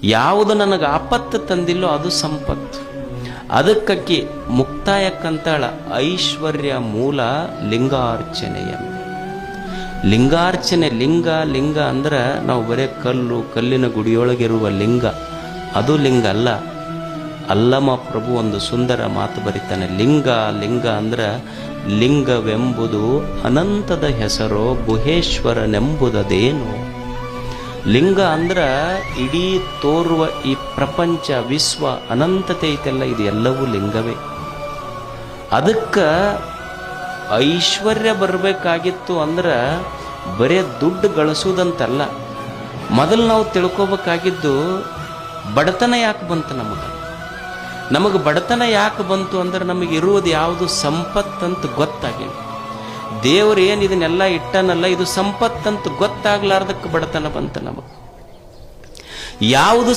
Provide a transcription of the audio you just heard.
ಯಾವುದು ನನಗೆ ಆಪತ್ತು ತಂದಿಲ್ಲೋ ಅದು ಸಂಪತ್ತು. ಅದಕ್ಕಕ್ಕೆ ಮುಕ್ತಾಯಕ್ಕಂತಾಳ ಐಶ್ವರ್ಯ ಮೂಲ ಲಿಂಗಾರ್ಚನೆಯ. ಲಿಂಗಾರ್ಚನೆ, ಲಿಂಗ ಅಂದ್ರೆ ನಾವು ಬರೇ ಕಲ್ಲಿನ ಗುಡಿಯೊಳಗಿರುವ ಲಿಂಗ, ಅದು ಲಿಂಗ ಅಲ್ಲ. ಅಲ್ಲಮ ಪ್ರಭು ಒಂದು ಸುಂದರ ಮಾತು ಬರೀತಾನೆ, ಲಿಂಗ ಅಂದ್ರೆ ಲಿಂಗವೆಂಬುದು ಅನಂತದ ಹೆಸರೋ ಗುಹೇಶ್ವರನೆಂಬುದೇನು. ಲಿಂಗ ಅಂದ್ರ ಇಡೀ ತೋರುವ ಈ ಪ್ರಪಂಚ ವಿಶ್ವ ಅನಂತತೆ ಐತೆಲ್ಲ, ಇದು ಎಲ್ಲವೂ ಲಿಂಗವೇ. ಅದಕ್ಕೆ ಐಶ್ವರ್ಯ ಬರಬೇಕಾಗಿತ್ತು ಅಂದ್ರೆ ಬರೇ ದುಡ್ಡು ಗಳಿಸೋದಂತಲ್ಲ. ಮೊದಲು ನಾವು ತಿಳ್ಕೋಬೇಕಾಗಿದ್ದು ಬಡತನ ಯಾಕೆ ಬಂತು ನಮಗೆ ಬಡತನ ಯಾಕೆ ಬಂತು ಅಂದ್ರೆ ನಮಗೆ ಇರುವುದು ಯಾವುದು ಸಂಪತ್ತಂತ ಗೊತ್ತಾಗಿಲ್ಲ. ದೇವರು ಏನು ಇದನ್ನೆಲ್ಲ ಇಟ್ಟನಲ್ಲ, ಇದು ಸಂಪತ್ತಂತ ಗೊತ್ತಾಗ್ಲಾರ್ದಕ್ಕೆ ಬಡತನ ಬಂತು ನಮಗೆ. ಯಾವುದು